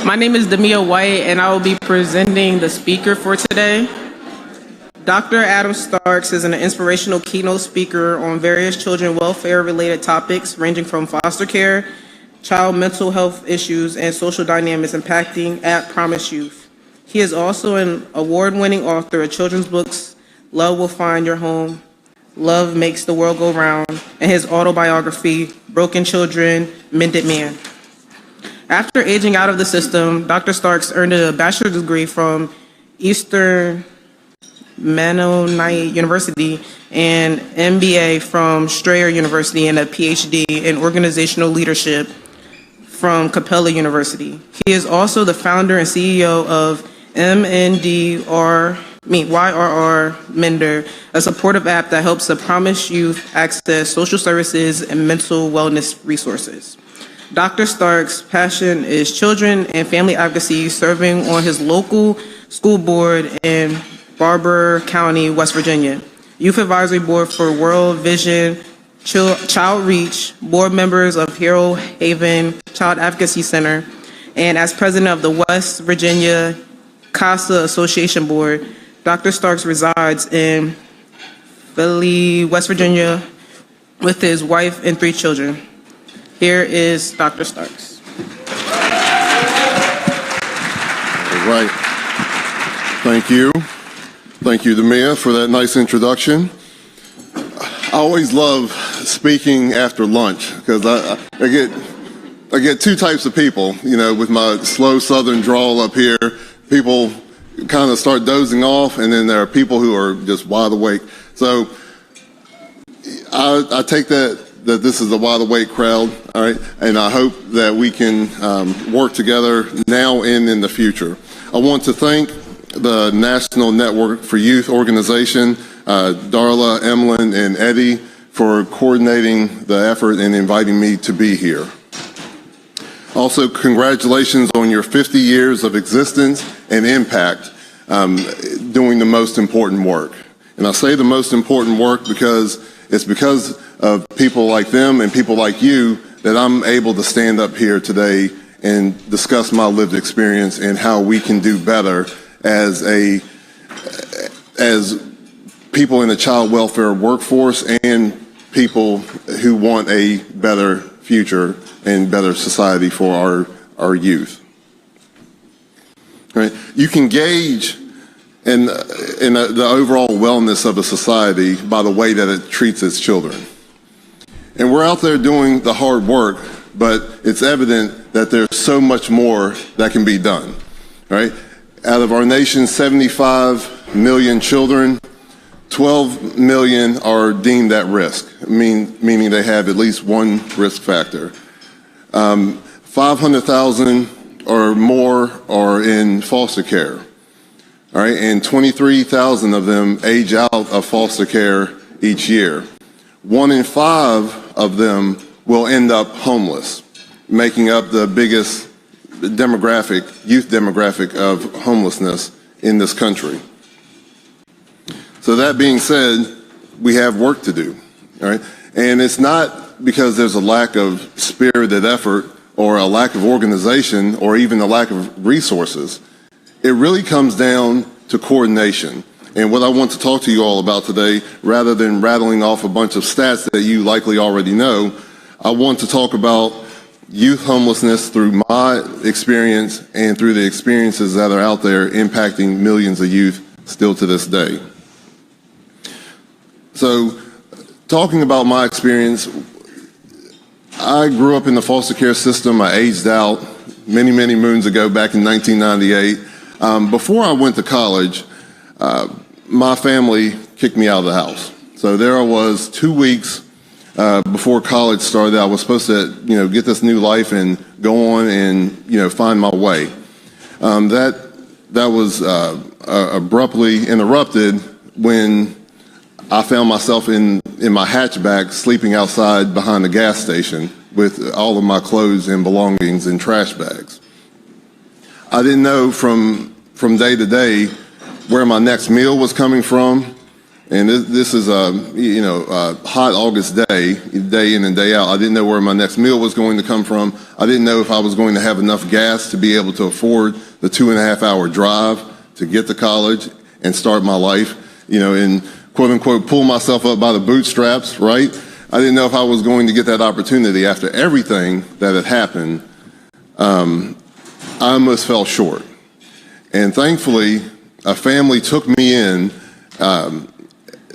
My name is Demia White, and I will be presenting the speaker for today. Dr. Adam Starks is an inspirational keynote speaker on various children welfare-related topics ranging from foster care, child mental health issues, and social dynamics impacting at Promise Youth. He is also an award-winning author of children's books, Love Will Find Your Home, Love Makes the World Go Round, and his autobiography, Broken Children, Mended Man. After aging out of the system, Dr. Starks earned a bachelor's degree from Eastern Mennonite University and MBA from Strayer University and a PhD in organizational leadership from Capella University. He is also the founder and CEO of YRR Mender, a supportive app that helps the Promise Youth access social services and mental wellness resources. Dr. Starks' passion is children and family advocacy, serving on his local school board in Barber County, West Virginia, Youth Advisory Board for World Vision, Child Reach, board members of Hero Haven Child Advocacy Center, and as president of the West Virginia CASA Association Board. Dr. Starks resides in Philly, West Virginia, with his wife and 3 children. Here is Dr. Starks. All right. Thank you. Thank you, Demia, for that nice introduction. I always love speaking after lunch because I get 2 types of people, with my slow southern drawl up here. People kind of start dozing off, and then there are people who are just wide awake. So I take that this is a wide awake crowd, all right, and I hope that we can work together now and in the future. I want to thank the National Network for Youth organization, Darla, Emlyn, and Eddie, for coordinating the effort and inviting me to be here. Also, congratulations on your 50 years of existence and impact doing the most important work. And I say the most important work because it's because of people like them and people like you that I'm able to stand up here today and discuss my lived experience and how we can do better as people in the child welfare workforce and people who want a better future and better society for our youth. Right? You can gauge in the overall wellness of a society by the way that it treats its children. And we're out there doing the hard work, but it's evident that there's so much more that can be done. Right? Out of our nation's 75 million children, 12 million are deemed at risk, meaning they have at least one risk factor. 500,000 or more are in foster care. All right, and 23,000 of them age out of foster care each year. 1 in 5 of them will end up homeless, making up the biggest youth demographic of homelessness in this country. So that being said, we have work to do, all right? And it's not because there's a lack of spirited effort or a lack of organization or even a lack of resources. It really comes down to coordination. And what I want to talk to you all about today, rather than rattling off a bunch of stats that you likely already know, I want to talk about youth homelessness through my experience and through the experiences that are out there impacting millions of youth still to this day. So, talking about my experience, I grew up in the foster care system. I aged out many, many moons ago back in 1998. Before I went to college, my family kicked me out of the house. So there I was 2 weeks before college started. I was supposed to, get this new life and go on and, find my way. That was abruptly interrupted when I found myself in my hatchback sleeping outside behind the gas station with all of my clothes and belongings in trash bags. I didn't know from day to day where my next meal was coming from, And this is a hot August day in and day out. I didn't know where my next meal was going to come from. I didn't know if I was going to have enough gas to be able to afford the 2.5-hour drive to get to college and start my life, and quote unquote pull myself up by the bootstraps, right? I didn't know if I was going to get that opportunity after everything that had happened. I almost fell short. And thankfully, a family took me in, and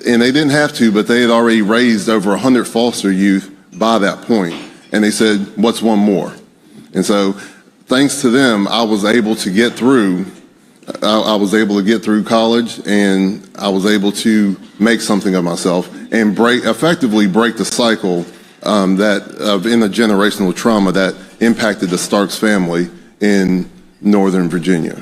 they didn't have to, but they had already raised over 100 foster youth by that point. And they said, what's one more? And so thanks to them, I was able to get through. I was able to get through college, and I was able to make something of myself and effectively break the cycle of intergenerational trauma that impacted the Starks family in Northern Virginia.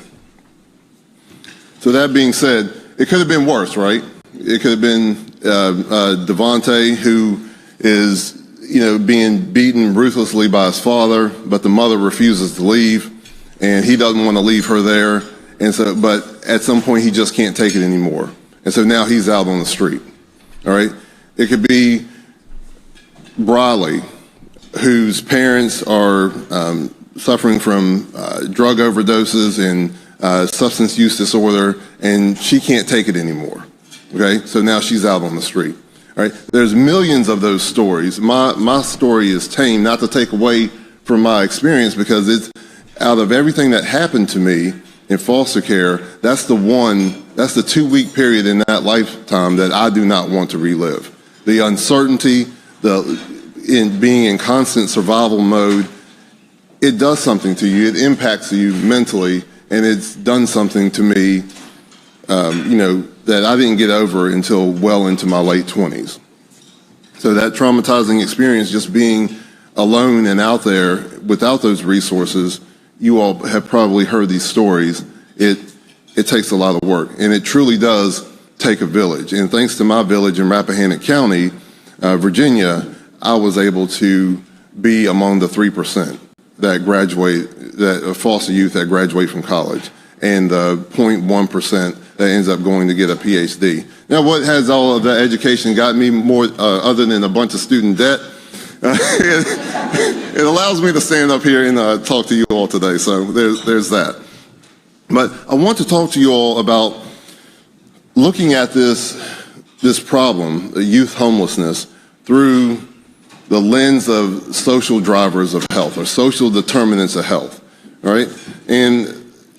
So that being said, it could have been worse, right? It could have been Devontae, who is, being beaten ruthlessly by his father, but the mother refuses to leave, and he doesn't want to leave her there. And so, but at some point, he just can't take it anymore. And so now he's out on the street, all right? It could be Briley, whose parents are suffering from drug overdoses and substance use disorder, and she can't take it anymore. Okay, so now she's out on the street. All right, there's millions of those stories. My story is tame, not to take away from my experience, because it's out of everything that happened to me in foster care. That's the 2-week period in that lifetime that I do not want to relive. The uncertainty, in being in constant survival mode, it does something to you. It impacts you mentally, and it's done something to me, that I didn't get over until well into my late 20s. So that traumatizing experience, just being alone and out there without those resources, you all have probably heard these stories. It takes a lot of work, and it truly does take a village. And thanks to my village in Rappahannock County, Virginia, I was able to be among the 3% that foster youth that graduate from college, and the 0.1% that ends up going to get a PhD. Now, what has all of that education got me more, other than a bunch of student debt? It allows me to stand up here and talk to you all today, so there's that. But I want to talk to you all about looking at this problem, youth homelessness, through the lens of social drivers of health, or social determinants of health, right? And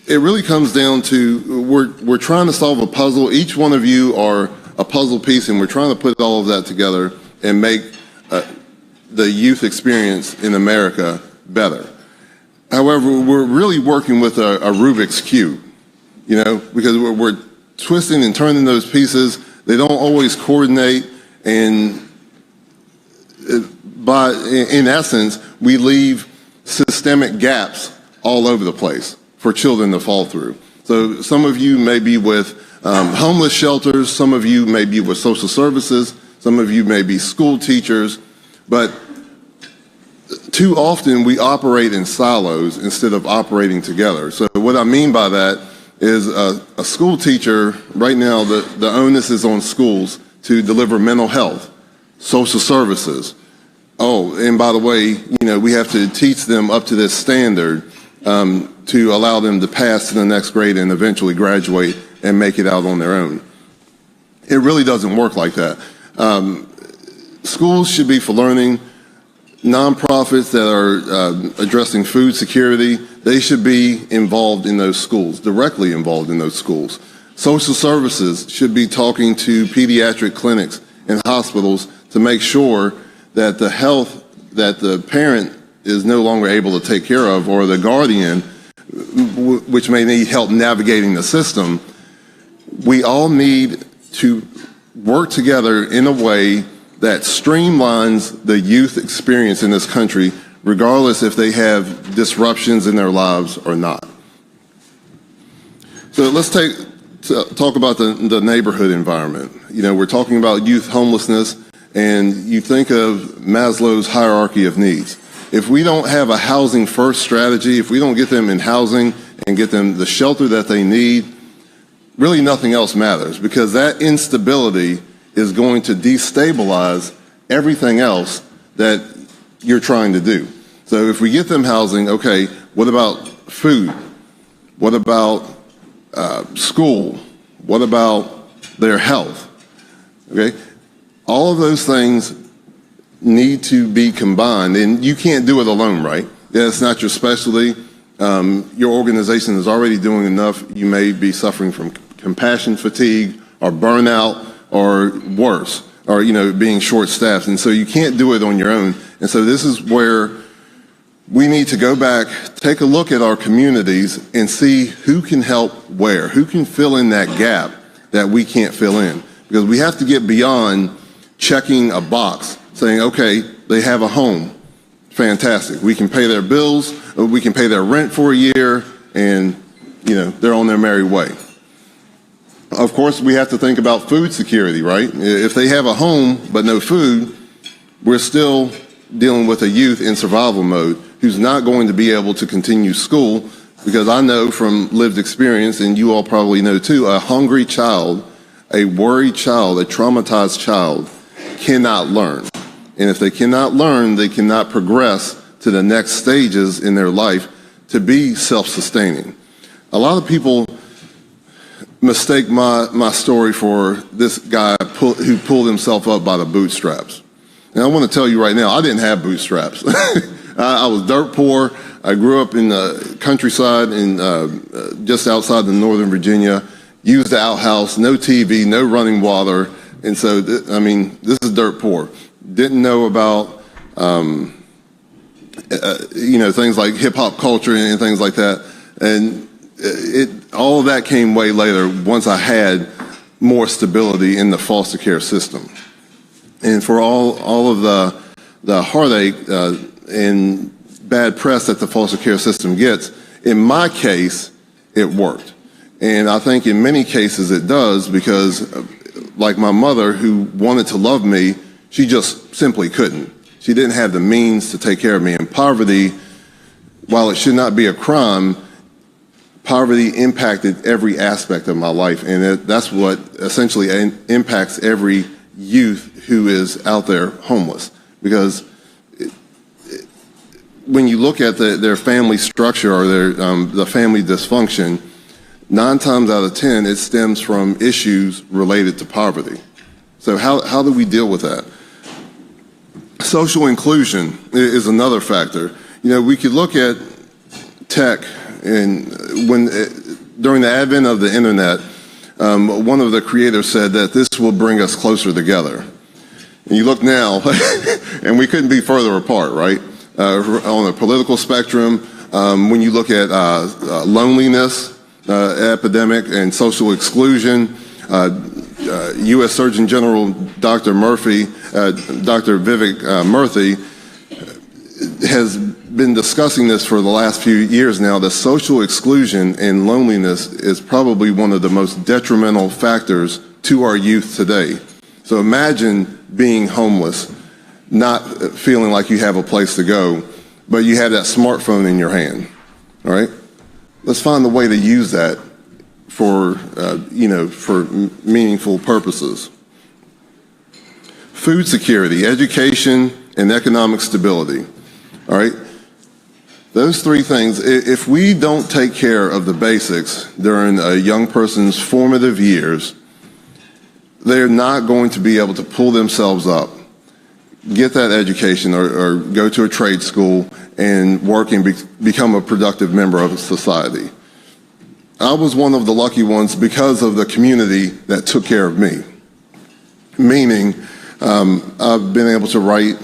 it really comes down to we're trying to solve a puzzle. Each one of you are a puzzle piece, and we're trying to put all of that together and make the youth experience in America better. However, we're really working with a Rubik's Cube, because we're twisting and turning those pieces. They don't always coordinate, and in essence, we leave systemic gaps all over the place for children to fall through. So some of you may be with homeless shelters, some of you may be with social services, some of you may be school teachers, but too often we operate in silos instead of operating together. So what I mean by that is a school teacher, right now the onus is on schools to deliver mental health, social services. Oh, and by the way, we have to teach them up to this standard to allow them to pass to the next grade and eventually graduate and make it out on their own. It really doesn't work like that. Schools should be for learning. Nonprofits that are addressing food security, they should be involved in those schools, directly involved in those schools. Social services should be talking to pediatric clinics and hospitals to make sure that the health that the parent is no longer able to take care of, or the guardian, which may need help navigating the system. We all need to work together in a way that streamlines the youth experience in this country, regardless if they have disruptions in their lives or not. So let's talk about the neighborhood environment. We're talking about youth homelessness, and you think of Maslow's hierarchy of needs. If we don't have a housing first strategy, if we don't get them in housing and get them the shelter that they need, really nothing else matters, because that instability is going to destabilize everything else that you're trying to do. So if we get them housing, okay, what about food? What about school? What about their health? Okay, all of those things need to be combined, and you can't do it alone, right? Yeah, it's not your specialty. Your organization is already doing enough. You may be suffering from compassion fatigue or burnout or worse, or being short-staffed, and so you can't do it on your own. And so this is where we need to go back, take a look at our communities and see who can help where, who can fill in that gap that we can't fill in. Because we have to get beyond checking a box, saying, okay, they have a home. Fantastic. We can pay their bills, we can pay their rent for a year, and they're on their merry way. Of course, we have to think about food security, right? If they have a home but no food, we're still dealing with a youth in survival mode who's not going to be able to continue school, because I know from lived experience, and you all probably know too, a hungry child, a worried child, a traumatized child cannot learn. And if they cannot learn, they cannot progress to the next stages in their life to be self-sustaining. A lot of people mistake my story for this guy who pulled himself up by the bootstraps. And I want to tell you right now, I didn't have bootstraps. I was dirt poor. I grew up in the countryside just outside of Northern Virginia, used the outhouse, no TV, no running water. And so, this is dirt poor. Didn't know about, things like hip hop culture and things like that. And all of that came way later once I had more stability in the foster care system. And for all of the heartache and bad press that the foster care system gets, in my case, it worked. And I think in many cases it does, because like my mother, who wanted to love me, she just simply couldn't. She didn't have the means to take care of me. And poverty, while it should not be a crime, poverty impacted every aspect of my life. And that's what essentially impacts every youth who is out there homeless. Because when you look at their family structure or the family dysfunction, 9 times out of 10, it stems from issues related to poverty. So how do we deal with that? Social inclusion is another factor. We could look at tech, and during the advent of the internet, one of the creators said that this will bring us closer together. And you look now, and we couldn't be further apart, right? On a political spectrum, when you look at loneliness epidemic and social exclusion, U.S. Surgeon General Dr. Vivek Murthy has been discussing this for the last few years now, that social exclusion and loneliness is probably one of the most detrimental factors to our youth today. So imagine being homeless, not feeling like you have a place to go, but you have that smartphone in your hand, all right? Let's find a way to use that for meaningful purposes. Food security, education, and economic stability, all right? Those 3 things, if we don't take care of the basics during a young person's formative years, they're not going to be able to pull themselves up, get that education, or go to a trade school and work and become a productive member of society. I was one of the lucky ones because of the community that took care of me. Meaning, I've been able to write,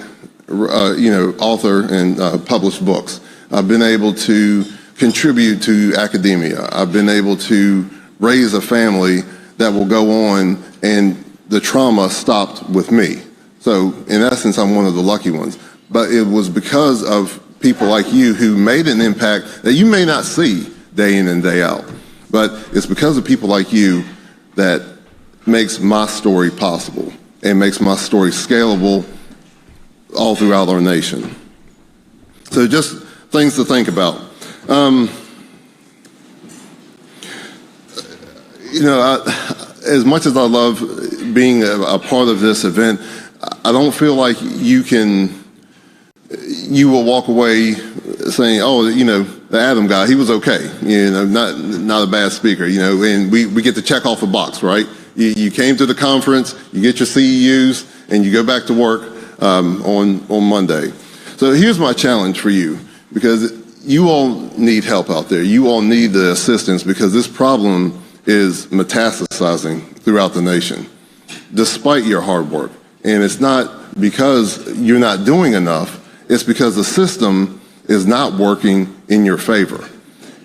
author and publish books. I've been able to contribute to academia. I've been able to raise a family that will go on, and the trauma stopped with me. So in essence, I'm one of the lucky ones. But it was because of people like you who made an impact that you may not see day in and day out. But it's because of people like you that makes my story possible and makes my story scalable all throughout our nation. So just things to think about. As much as I love being a part of this event, I don't feel like you will walk away saying, oh, the Adam guy, he was okay, not a bad speaker, and we get to check off a box, right? You came to the conference, you get your CEUs, and you go back to work on Monday. So here's my challenge for you, because you all need help out there. You all need the assistance, because this problem is metastasizing throughout the nation, despite your hard work. And it's not because you're not doing enough, it's because the system is not working in your favor.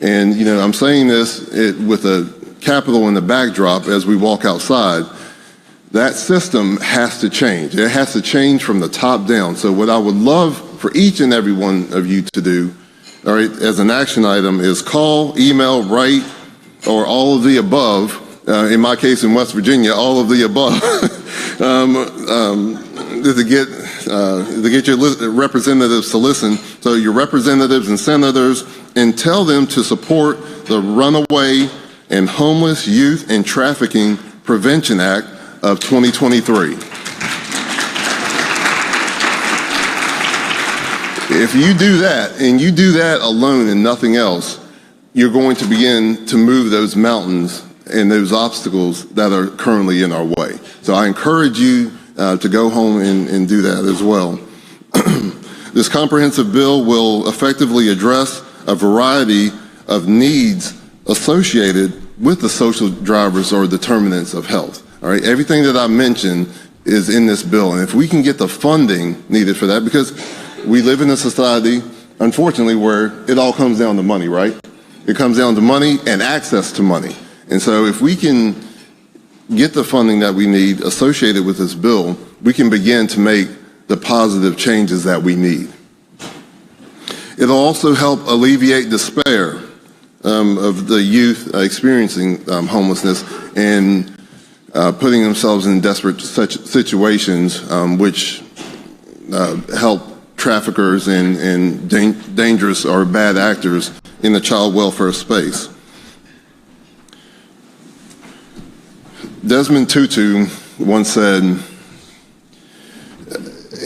And, I'm saying this with a capital in the backdrop as we walk outside. That system has to change. It has to change from the top down. So what I would love for each and every one of you to do, all right, as an action item, is call, email, write, or all of the above. In my case, in West Virginia, all of the above, to get your representatives to listen. So your representatives and senators, and tell them to support the Runaway and Homeless Youth and Trafficking Prevention Act of 2023. If you do that, and you do that alone and nothing else, you're going to begin to move those mountains and those obstacles that are currently in our way. So I encourage you to go home and do that as well. This comprehensive bill will effectively address a variety of needs associated with the social drivers or determinants of health. All right, everything that I mentioned is in this bill, and if we can get the funding needed for that, because we live in a society, unfortunately, where it all comes down to money, right? It comes down to money and access to money. And so if we can get the funding that we need associated with this bill, we can begin to make the positive changes that we need. It'll also help alleviate despair of the youth experiencing homelessness and putting themselves in desperate situations, which help traffickers and dangerous or bad actors in the child welfare space. Desmond Tutu once said,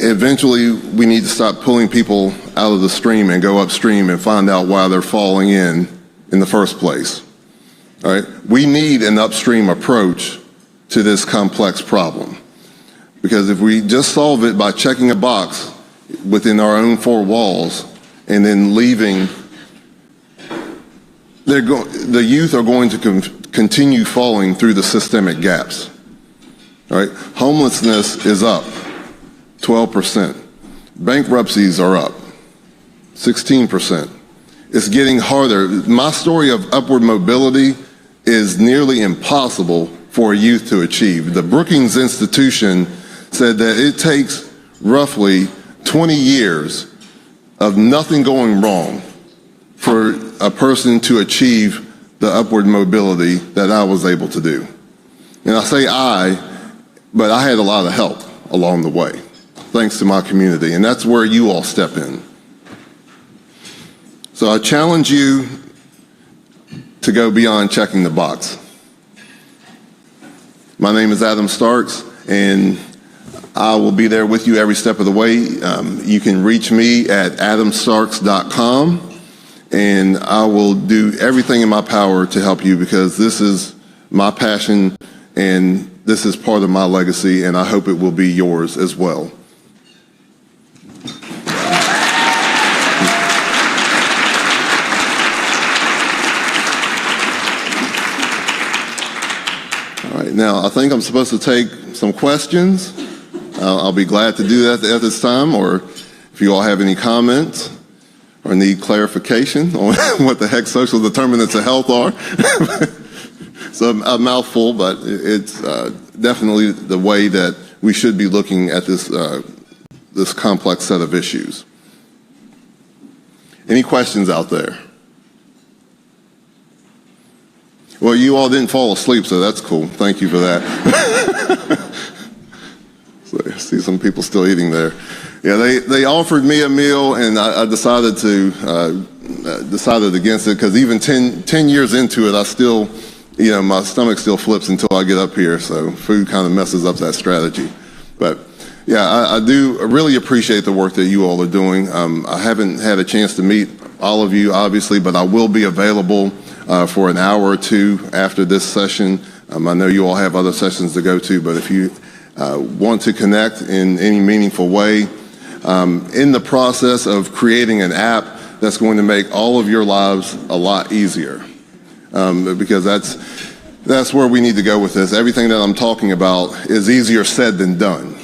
eventually we need to stop pulling people out of the stream and go upstream and find out why they're falling in the first place. All right? We need an upstream approach to this complex problem, because if we just solve it by checking a box within our own four walls and then leaving, the youth are going to continue falling through the systemic gaps. All right? Homelessness is up 12%. Bankruptcies are up 16%. It's getting harder. My story of upward mobility is nearly impossible for a youth to achieve. The Brookings Institution said that it takes roughly 20 years of nothing going wrong for a person to achieve the upward mobility that I was able to do. And I say but I had a lot of help along the way, thanks to my community, and that's where you all step in. So I challenge you to go beyond checking the box. My name is Adam Starks, and I will be there with you every step of the way. You can reach me at adamstarks.com, and I will do everything in my power to help you, because this is my passion and this is part of my legacy, and I hope it will be yours as well. All right, now I think I'm supposed to take some questions. I'll be glad to do that at this time, or if you all have any comments or need clarification on what the heck social determinants of health are. It's a mouthful, but it's definitely the way that we should be looking at this, this complex set of issues. Any questions out there? Well, you all didn't fall asleep, so that's cool. Thank you for that. So I see some people still eating there. Yeah, they offered me a meal, and I decided against it, because even 10 years into it, I still my stomach still flips until I get up here, so food kind of messes up that strategy. But yeah, I do really appreciate the work that you all are doing. I haven't had a chance to meet all of you, obviously, but I will be available for an hour or two after this session. I know you all have other sessions to go to, but if you want to connect in any meaningful way, in the process of creating an app that's going to make all of your lives a lot easier, because that's where we need to go with this. Everything that I'm talking about is easier said than done,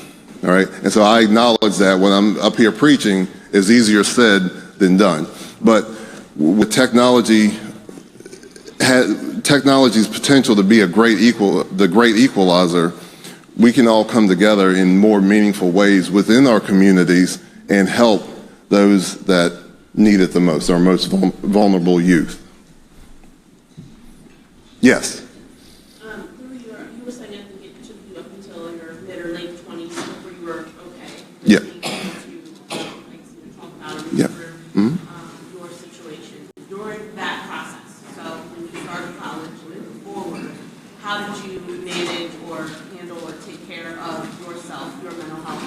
all right? And so I acknowledge that when I'm up here preaching, it's easier said than done. But with technology's potential to be the great equalizer, we can all come together in more meaningful ways within our communities and help those that need it the most, our most vulnerable youth. Yes? You were saying I think it took you up until your mid or late 20s before you were okay. Yeah. To talk about Yeah. Your situation. During that process, so when you started college, moving forward, how did you manage or handle or take care of yourself, your mental health,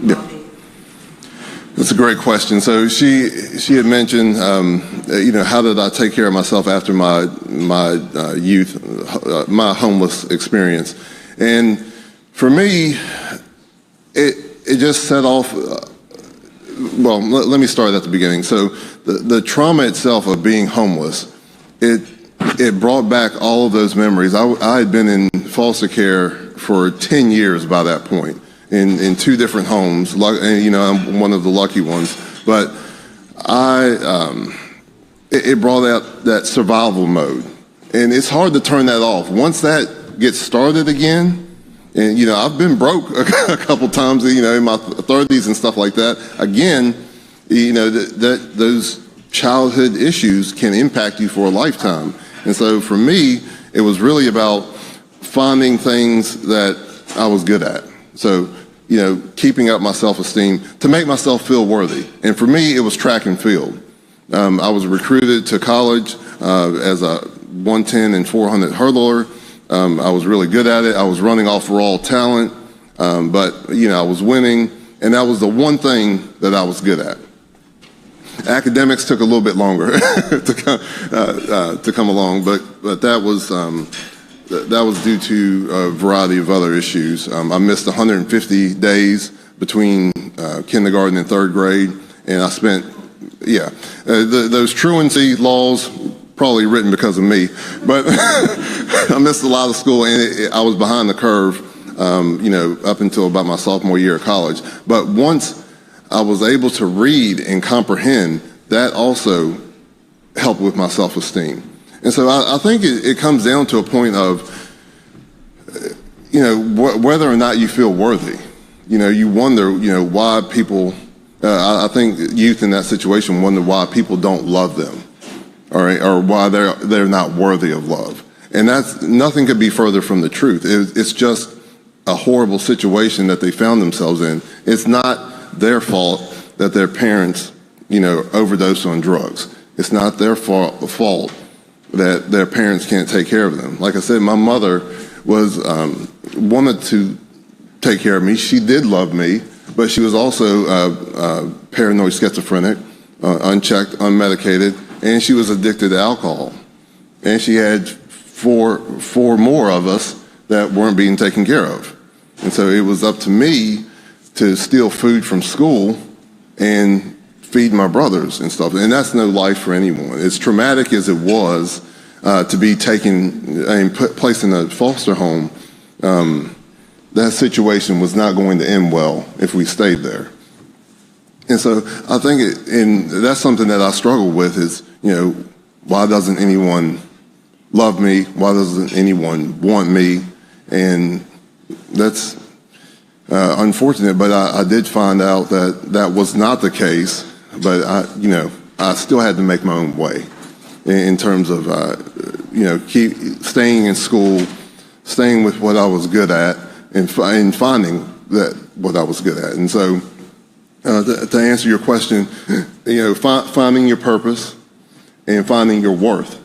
your well-being? That's a great question. So she had mentioned, how did I take care of myself after my youth, my homeless experience? And for me, it just set off. Well, let me start at the beginning. So the trauma itself of being homeless, it brought back all of those memories. I had been in foster care for 10 years by that point. In two different homes, and I'm one of the lucky ones. But it brought out that survival mode, and it's hard to turn that off. Once that gets started again, and I've been broke a couple times, in my 30s and stuff like that. Again, that those childhood issues can impact you for a lifetime. And so for me, it was really about finding things that I was good at. So, keeping up my self-esteem to make myself feel worthy. And for me, it was track and field. I was recruited to college as a 110 and 400 hurdler. I was really good at it. I was running off raw talent, but I was winning, and that was the one thing that I was good at. Academics took a little bit longer to come along, but that was due to a variety of other issues. I missed 150 days between kindergarten and third grade, and I spent, those truancy laws probably written because of me, but I missed a lot of school, and I was behind the curve, up until about my sophomore year of college. But once I was able to read and comprehend, that also helped with my self-esteem. And so I think it comes down to a point of, whether or not you feel worthy. You wonder, why people, I think youth in that situation wonder why people don't love them, all right, or why they're not worthy of love. And nothing could be further from the truth. It's just a horrible situation that they found themselves in. It's not their fault that their parents, overdosed on drugs. It's not their fault that their parents can't take care of them. Like I said, my mother wanted to take care of me. She did love me, but she was also paranoid schizophrenic, unchecked, unmedicated, and she was addicted to alcohol. And she had four more of us that weren't being taken care of. And so it was up to me to steal food from school and feed my brothers and stuff. And that's no life for anyone. As traumatic as it was to be taken and placed in a foster home, that situation was not going to end well if we stayed there. And so I think, and that's something that I struggle with is, why doesn't anyone love me? Why doesn't anyone want me? And that's unfortunate, but I did find out that was not the case. But I still had to make my own way in terms of keep staying in school, staying with what I was good at, and finding what I was good at. And so to answer your question, finding your purpose and finding your worth.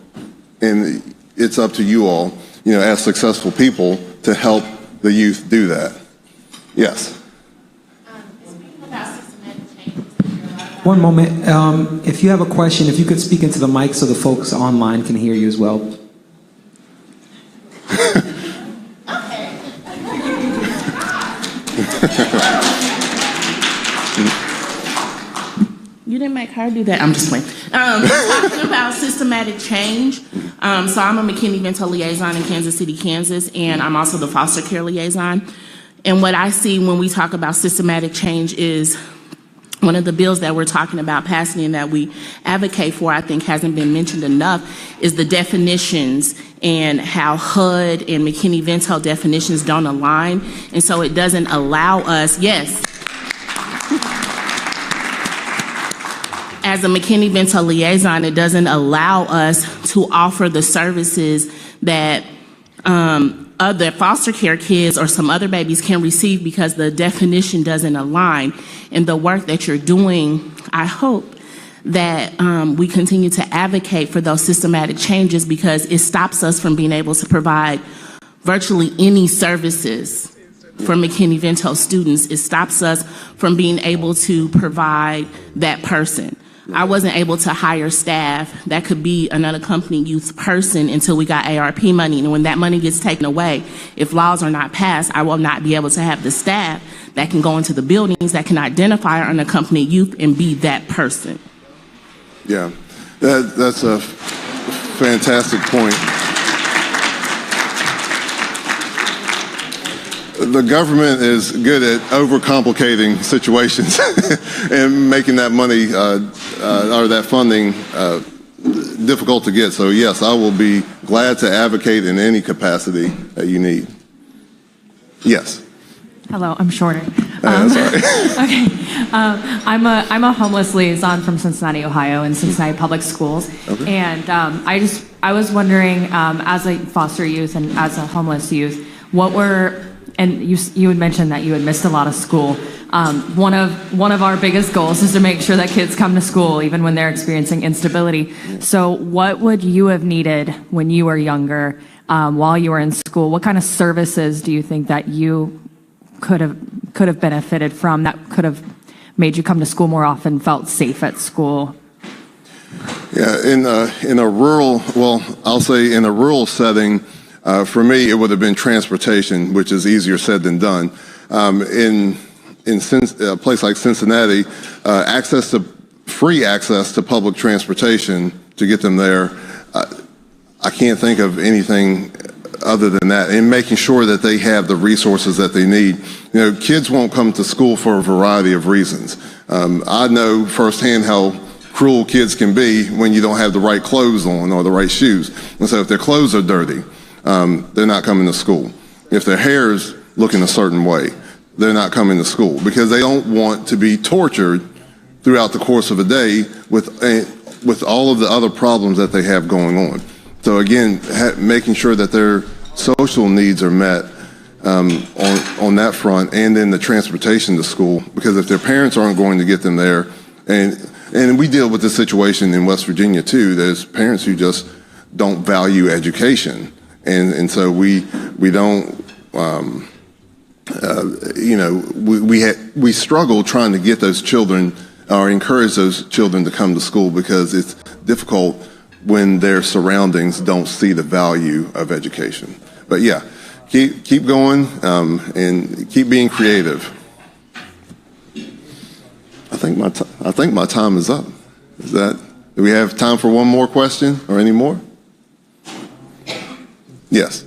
And it's up to you all, as successful people, to help the youth do that. Yes. One moment. If you have a question, if you could speak into the mic so the folks online can hear you as well. You didn't make her do that. I'm just playing. Talking about systematic change. So I'm a McKinney-Vento liaison in Kansas City, Kansas, and I'm also the foster care liaison. And what I see when we talk about systematic change is one of the bills that we're talking about passing and that we advocate for, I think hasn't been mentioned enough, is the definitions and how HUD and McKinney-Vento definitions don't align. And so it doesn't allow us, yes, as a McKinney-Vento liaison, it doesn't allow us to offer the services that other foster care kids or some other babies can receive because the definition doesn't align. And the work that you're doing, I hope that we continue to advocate for those systematic changes because it stops us from being able to provide virtually any services for McKinney-Vento students. It stops us from being able to provide that person. I wasn't able to hire staff that could be an unaccompanied youth person until we got ARP money. And when that money gets taken away, if laws are not passed, I will not be able to have the staff that can go into the buildings that can identify our unaccompanied youth and be that person. Yeah, that's a fantastic point. The government is good at overcomplicating situations and making that money or that funding difficult to get. So yes, I will be glad to advocate in any capacity that you need. Yes. Hello, I'm shorter. Sorry. Okay, I'm a homeless liaison from Cincinnati, Ohio, in Cincinnati Public Schools, Okay. and I was wondering, as a foster youth and as a homeless youth, what were, and you had mentioned that you had missed a lot of school. One of our biggest goals is to make sure that kids come to school even when they're experiencing instability. So what would you have needed when you were younger, while you were in school? What kind of services do you think that you could have benefited from that could have made you come to school more often, felt safe at school? Yeah, in a rural, well, I'll say in a rural setting, for me, it would have been transportation, which is easier said than done. In a place like Cincinnati, free access to public transportation to get them there, I can't think of anything other than that, and making sure that they have the resources that they need. Kids won't come to school for a variety of reasons. I know firsthand how cruel kids can be when you don't have the right clothes on or the right shoes. And so if their clothes are dirty, they're not coming to school. If their hair's looking a certain way, they're not coming to school because they don't want to be tortured throughout the course of a day with all of the other problems that they have going on. So again, making sure that their social needs are met on that front, and then the transportation to school, because if their parents aren't going to get them there, and we deal with this situation in West Virginia too, there's parents who just don't value education. And so we don't, we struggle trying to get those children or encourage those children to come to school because it's difficult when their surroundings don't see the value of education. But yeah, keep going and keep being creative. I think my time is up. Do we have time for one more question or any more? Yes.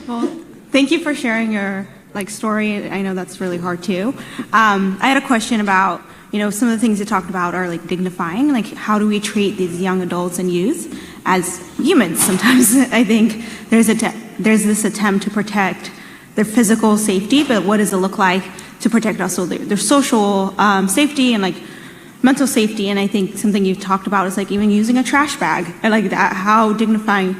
Well, thank you for sharing your story. I know that's really hard too. I had a question about, some of the things you talked about are dignifying, how do we treat these young adults and youth as humans? Sometimes I think there's this attempt to protect their physical safety, but what does it look like to protect also their social safety and mental safety? And I think something you've talked about is even using a trash bag. I like that. How dignifying,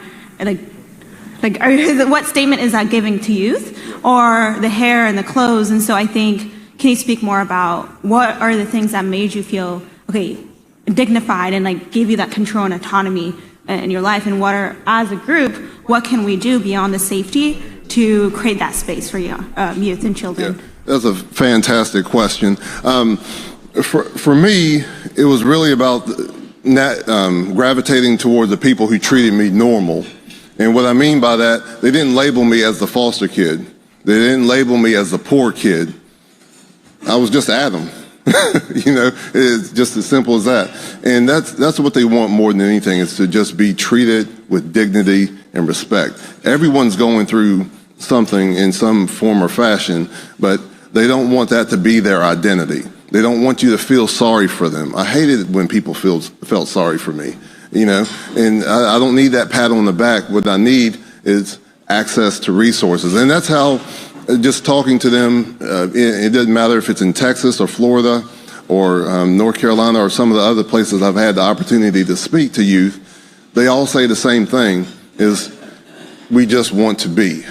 what statement is that giving to youth, or the hair and the clothes? And so I think, can you speak more about what are the things that made you feel, okay, dignified and like gave you that control and autonomy in your life, and what are, as a group, what can we do beyond the safety to create that space for youth and children? Yeah, that's a fantastic question. For me, it was really about gravitating toward the people who treated me normal. And what I mean by that, they didn't label me as the foster kid. They didn't label me as the poor kid. I was just Adam. You know, it's just as simple as that. And that's what they want more than anything, is to just be treated with dignity and respect. Everyone's going through something in some form or fashion, but they don't want that to be their identity. They don't want you to feel sorry for them. I hated it when people felt sorry for me, you know, and I don't need that pat on the back. What I need is access to resources. And that's how, just talking to them, it doesn't matter if it's in Texas or Florida or North Carolina or some of the other places I've had the opportunity to speak to youth, they all say the same thing, is we just want to be.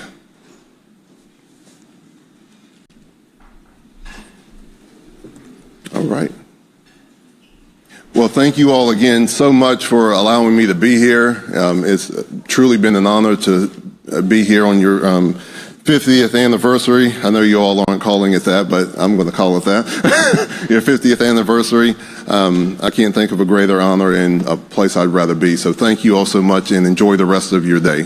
All right. Well, thank you all again so much for allowing me to be here. It's truly been an honor to be here on your 50th anniversary. I know you all aren't calling it that, but I'm going to call it that. Your 50th anniversary. I can't think of a greater honor and a place I'd rather be. So thank you all so much, and enjoy the rest of your day.